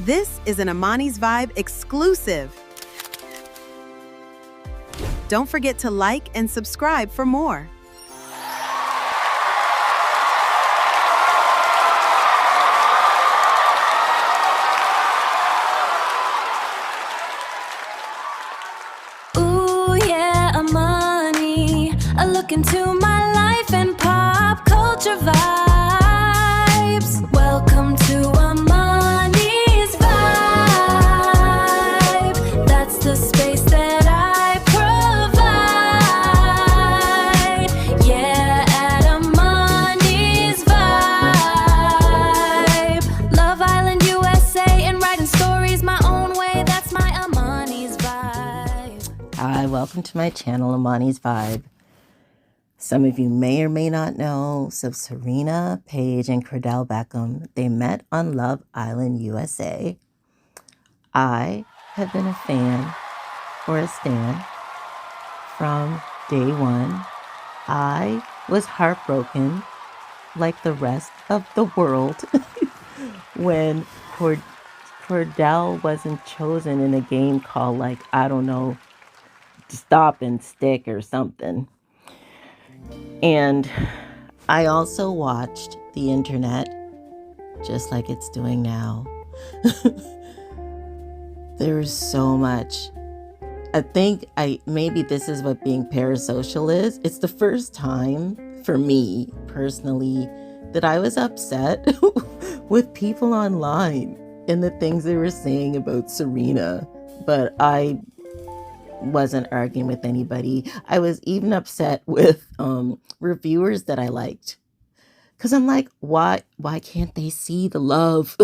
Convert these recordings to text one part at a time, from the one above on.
This is an Ammani's Vibe exclusive. Don't forget to like and subscribe for more. Ooh, yeah, Ammani. I look into my life and pop culture vibes. Welcome to Ammani's Vibe. That's the space that I provide. Yeah, at Ammani's Vibe. Love Island, USA, and writing stories my own way. That's my Ammani's Vibe. Hi, welcome to my channel, Ammani's Vibe. Some of you may or may not know, so Serena, Paige, and Kordell Beckham, they met on Love Island, USA. I have been a fan or a stan from day one. I was heartbroken, like the rest of the world, when Kordell wasn't chosen in a game called, like, I don't know, Stop and Stick or something. And I also watched the internet, just like it's doing now. There's so much. I think maybe this is what being parasocial is. It's the first time for me personally that I was upset with people online and the things they were saying about Serena, but I wasn't arguing with anybody. I was even upset with reviewers that I liked, because I'm like, why can't they see the love?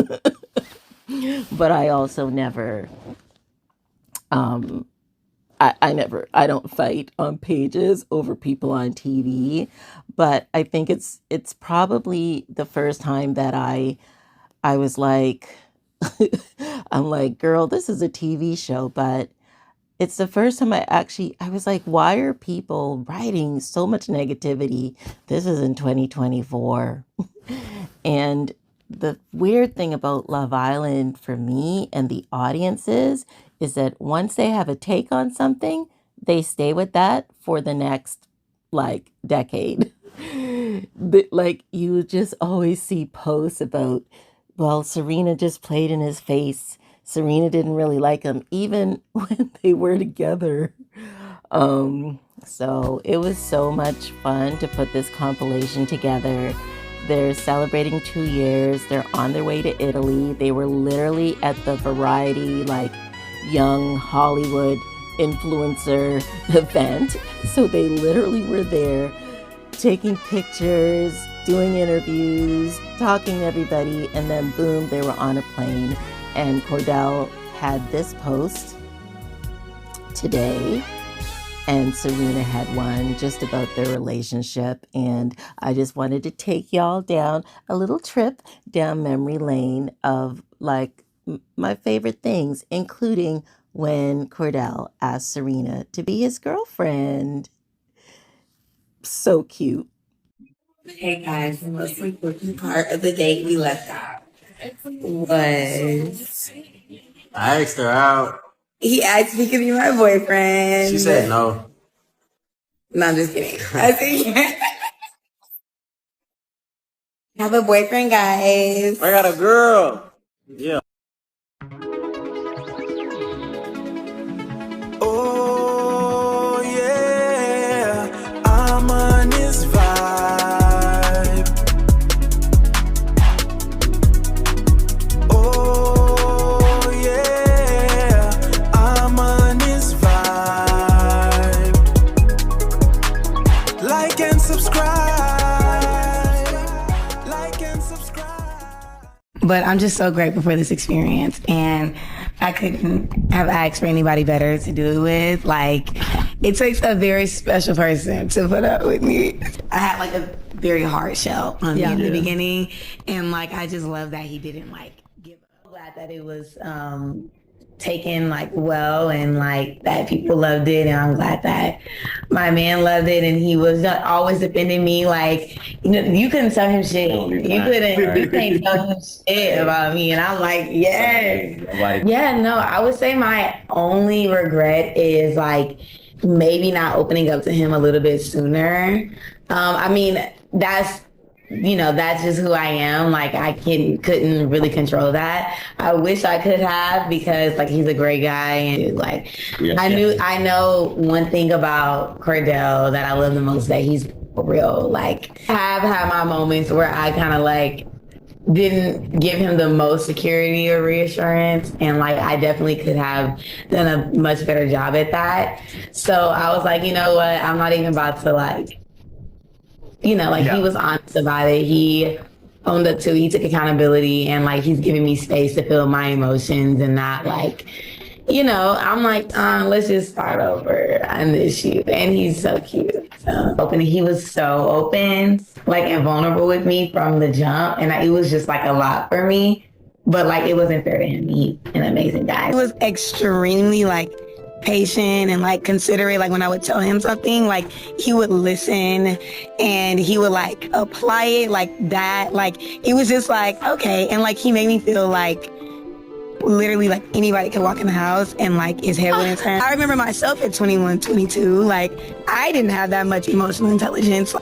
But I also never I don't fight on pages over people on TV, but I think it's probably the first time that I was like I'm like, girl, this is a TV show, but it's the first time I was like, why are people writing so much negativity? This is in 2024. And the weird thing about Love Island for me and the audiences is that once they have a take on something, they stay with that for the next, like, decade. Like, you just always see posts about, well, Serena just played in his face. Serena didn't really like him, even when they were together. So it was so much fun to put this compilation together. They're celebrating 2 years. They're on their way to Italy. They were literally at the Variety, like, young Hollywood influencer event. So they literally were there taking pictures, doing interviews, talking to everybody, and then boom, they were on a plane. And Kordell had this post today, and Serena had one just about their relationship. And I just wanted to take y'all down a little trip down memory lane of, like, my favorite things, including when Kordell asked Serena to be his girlfriend. So cute. Hey guys, the most important part of the date we left out was I asked her out. he asked me to be my boyfriend. She said no. No, I'm just kidding. I think have a boyfriend, guys. I got a girl. Yeah. Oh yeah, I'm on this vibe. Oh yeah, I'm on this vibe. Like and subscribe. Like and subscribe. But I'm just so grateful for this experience, and I couldn't have asked for anybody better to do it with. Like, it takes a very special person to put up with me. I had like a very hard shell on me in the beginning, and like I just love that he didn't like give up. I'm glad that it was taken like well, and like that people loved it, and I'm glad that my man loved it, and he was not always defending me. Like, you couldn't tell him shit. You can't tell him shit about me, and I'm like, yes. Yeah, no, I would say my only regret is like maybe not opening up to him a little bit sooner. I mean, that's just who I am. Like, I couldn't really control that. I wish I could have, because like he's a great guy, and like I know one thing about Kordell that I love the most, that he's real. Like, I've had my moments where I kind of like didn't give him the most security or reassurance, and like I definitely could have done a much better job at that. So I was like, you know what, I'm not even about to like, he was honest about it. He owned up to it. He took accountability, and like he's giving me space to feel my emotions, and not like, I'm like, let's just start over. I miss you. And he's so cute. So open. He was so open, like, and vulnerable with me from the jump. And it was just like a lot for me. But like, it wasn't fair to him. He's an amazing guy. He was extremely like patient and like considerate. Like, when I would tell him something, like he would listen, and he would like apply it like that. Like, it was just like, okay. And like, he made me feel like literally like anybody could walk in the house and like his head wouldn't turn. I remember myself at 21, 22, like I didn't have that much emotional intelligence.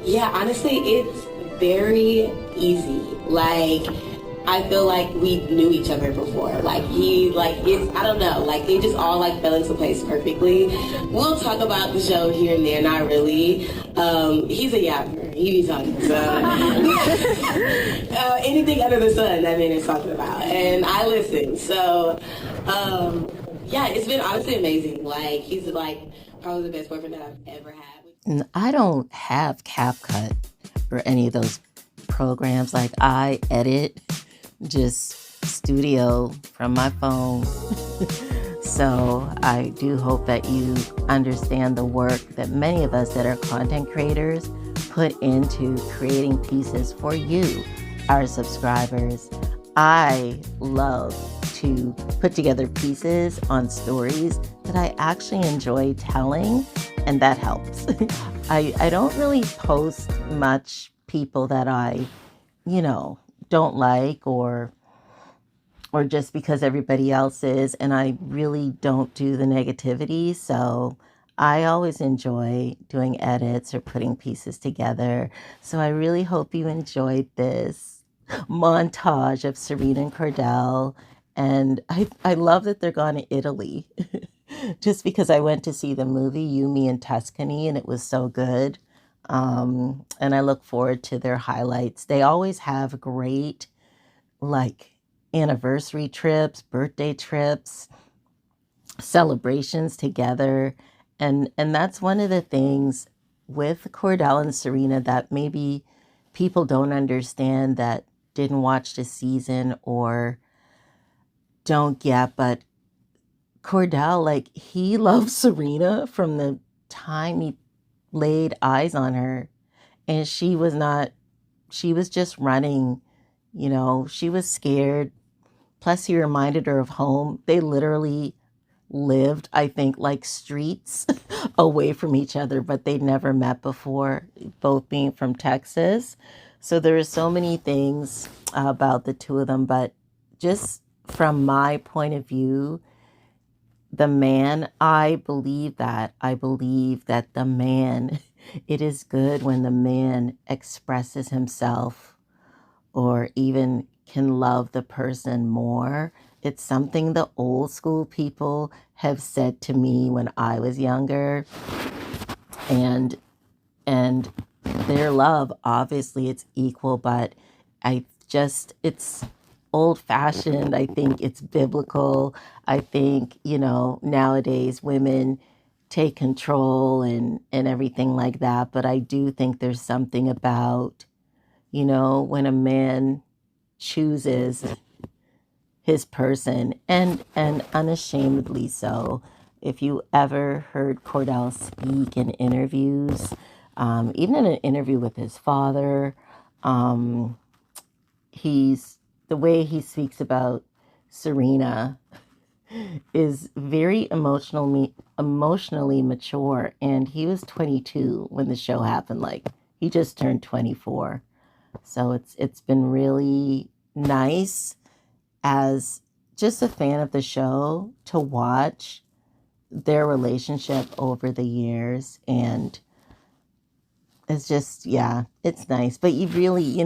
Yeah, honestly, it's very easy. Like, I feel like we knew each other before. Like, I don't know, like it just all like fell into place perfectly. We'll talk about the show here and there, not really. He's a yapper. He be talking, so anything under the sun that man is talking about, and I listen. So yeah, it's been honestly amazing. Like, he's like probably the best boyfriend that I've ever had. I don't have CapCut or any of those programs. Like, I edit just studio from my phone. So I do hope that you understand the work that many of us that are content creators put into creating pieces for you, our subscribers. I love to put together pieces on stories that I actually enjoy telling, and that helps. I don't really post much people that I, don't like, or just because everybody else is, and I really don't do the negativity. So I always enjoy doing edits or putting pieces together. So I really hope you enjoyed this montage of Serena and Kordell. And I love that they're gone to Italy just because I went to see the movie You, Me, and Tuscany, and it was so good. And I look forward to their highlights. They always have great, like, anniversary trips, birthday trips, celebrations together. And that's one of the things with Kordell and Serena that maybe people don't understand, that didn't watch the season or don't get. But Kordell, like, he loves Serena from the time he laid eyes on her, and she was just running, she was scared. Plus, he reminded her of home. They literally lived, I think, like streets away from each other, but they'd never met before, both being from Texas. So there are so many things about the two of them, but just from my point of view, the man, I believe that the man, it is good when the man expresses himself or even can love the person more. It's something the old school people have said to me when I was younger. And their love, obviously it's equal, but it's old fashioned. I think it's biblical. I think, nowadays women take control and everything like that. But I do think there's something about, when a man chooses his person, and unashamedly so. If you ever heard Kordell speak in interviews, even in an interview with his father, the way he speaks about Serena, is very emotionally mature, and he was 22 when the show happened. Like, he just turned 24. So it's been really nice as just a fan of the show to watch their relationship over the years. And it's just, yeah, it's nice. But you really,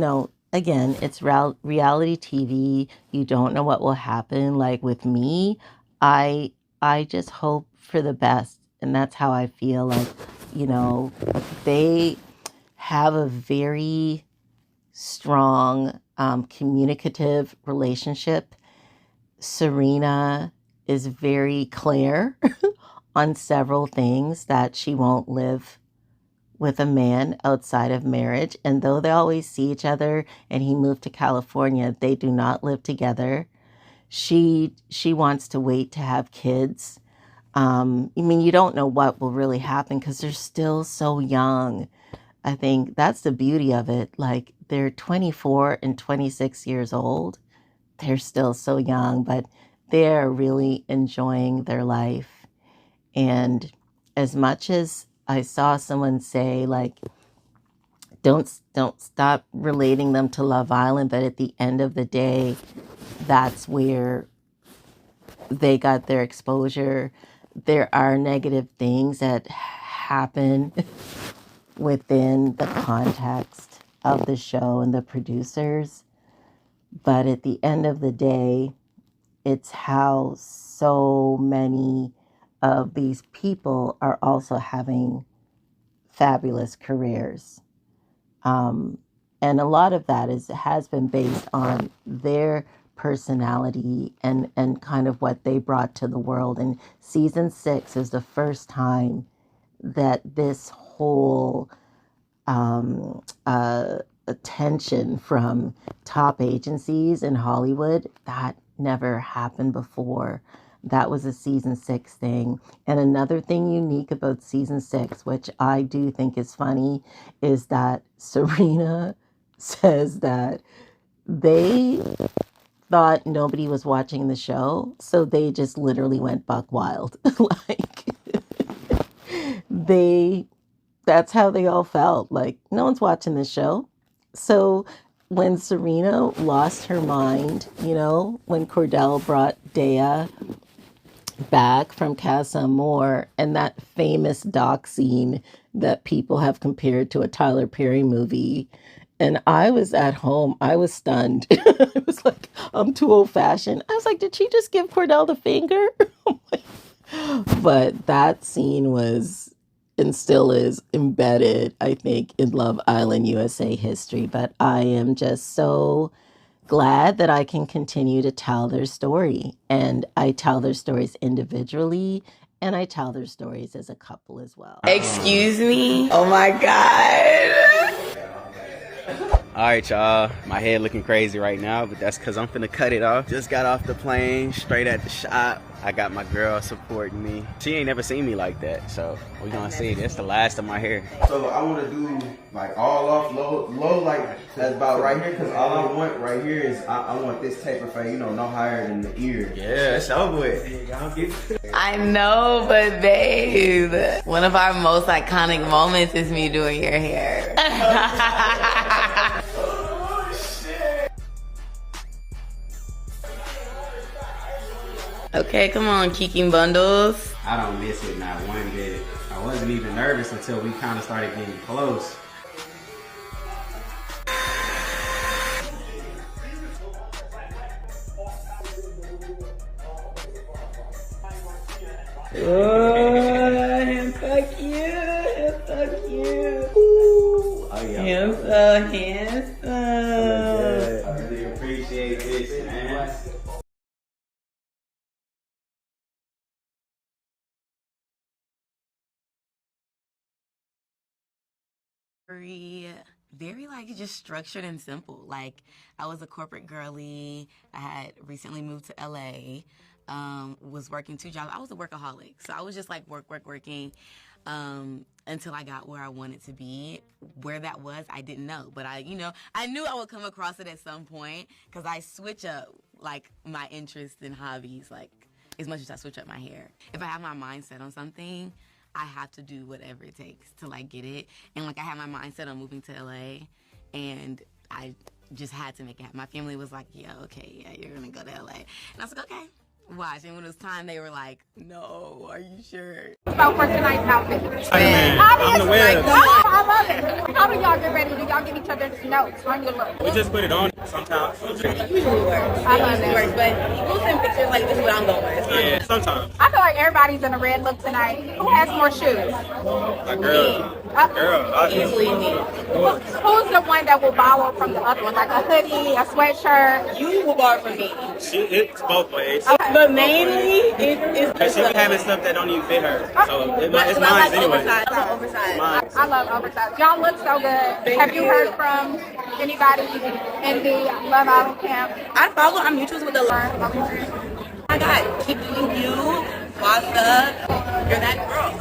again, it's reality TV. You don't know what will happen. Like with me, I just hope for the best. And that's how I feel. Like, they have a very strong communicative relationship. Serena is very clear on several things, that she won't live with a man outside of marriage. And though they always see each other and he moved to California, they do not live together. She wants to wait to have kids. You don't know what will really happen because they're still so young. I think that's the beauty of it. Like, they're 24 and 26 years old. They're still so young, but they're really enjoying their life. And as much as I saw someone say, like, don't stop relating them to Love Island, but at the end of the day, that's where they got their exposure. There are negative things that happen within the context of the show and the producers. But at the end of the day, it's how so many of these people are also having fabulous careers. And a lot of that has been based on their personality and kind of what they brought to the world. And season 6 is the first time that this whole attention from top agencies in Hollywood, that never happened before. That was a season 6 thing. And another thing unique about season 6, which I do think is funny, is that Serena says that they thought nobody was watching the show, so they just literally went buck wild. Like, that's how they all felt. Like, no one's watching this show. So when Serena lost her mind, when Kordell brought Dea back from Casa Amor, and that famous dock scene that people have compared to a Tyler Perry movie, and I was at home, I was stunned. I was like, I'm too old fashioned. I was like, did she just give Kordell the finger? But that scene was, and still is, embedded, I think, in Love Island USA history. But I am just so glad that I can continue to tell their story. And I tell their stories individually, and I tell their stories as a couple as well. Excuse me? Oh my God. All right, y'all. My head looking crazy right now, but that's because I'm finna cut it off. Just got off the plane, straight at the shop. I got my girl supporting me. She ain't never seen me like that, so we gonna see. That's the last of my hair. So I want to do like all off, low, like that's about right here. Cause all I want right here is I want this taper fade, no higher than the ear. Yeah, it's over with. I know, but babe, one of our most iconic moments is me doing your hair. Okay, come on, Kicking Bundles. I don't miss it not one bit. I wasn't even nervous until we kind of started getting close. Oh, he's so cute. He's so cute. Ooh. Oh, yeah. He's so handsome. I really appreciate this, man. Very like just structured and simple. Like, I was a corporate girly. I had recently moved to LA. Was working 2 jobs. I was a workaholic, so I was just like working until I got where I wanted to be. Where that was, I didn't know, but I knew I would come across it at some point because I switch up like my interests and hobbies. Like, as much as I switch up my hair. If I have my mind set on something, I have to do whatever it takes to like get it. And like I had my mind set on moving to LA, and I just had to make it happen. My family was like, yeah, okay, yeah, you're gonna go to LA. And I was like, okay, watch. And when it was time, they were like, no, are you sure? About for tonight's outfit. Man, I'm the winner. I love it. How do y'all get ready? Do y'all give each other notes on your look? We just put it on sometimes. It usually works. I love it. Works, but we'll send pictures like this is what I'm going with. Yeah, sometimes. I feel like everybody's in a red look tonight. Who has more shoes? My girl. Usually me. Who's the one that will borrow from the other one? Like a hoodie, a sweatshirt? You will borrow from me. It's both ways. Okay. But mainly, it's Cause she be having stuff that don't even fit her. So it's I mine like anyway. oversized. I like oversized. Mine. I love oversized. Y'all look so good. Have you heard from anybody in the Love Island camp? I follow our mutuals with the line. I got keeping you, Wasta. You're that girl.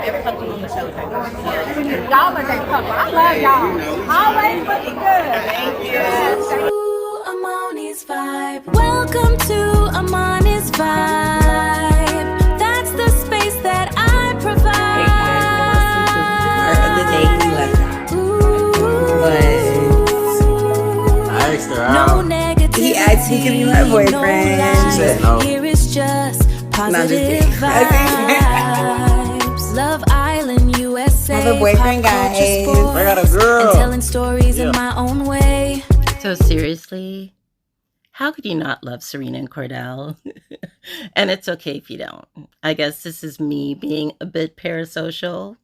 Every couple on the show. Y'all are that couple. I love y'all. Always looking good. Thank you. Yes, thank you. To Ammani's vibe. Welcome to Ammani's vibe. That's the space that I provide. Part of the date we left out. But I asked her No out. negativity. he asked me to be my boyfriend. No She said no. Here is just positive kidding. vibes. Love Island, USA. I have a boyfriend, pop culture, guys. sports, I got a girl. And telling stories in my own way. So seriously, how could you not love Serena and Kordell? And it's okay if you don't. I guess this is me being a bit parasocial.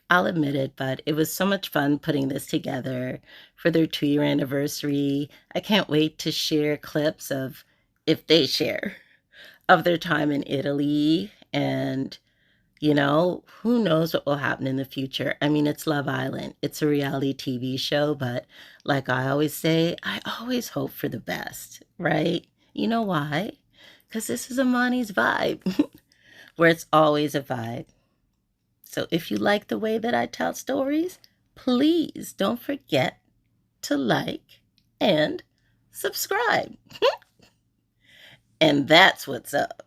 I'll admit it, but it was so much fun putting this together for their 2-year anniversary. I can't wait to share clips of, if they share, of their time in Italy. And, you know, who knows what will happen in the future. I mean, it's Love Island. It's a reality TV show, but like I always say, I always hope for the best, right? You know why? Because this is Ammani's vibe, where it's always a vibe. So if you like the way that I tell stories, please don't forget to like and subscribe. And that's what's up.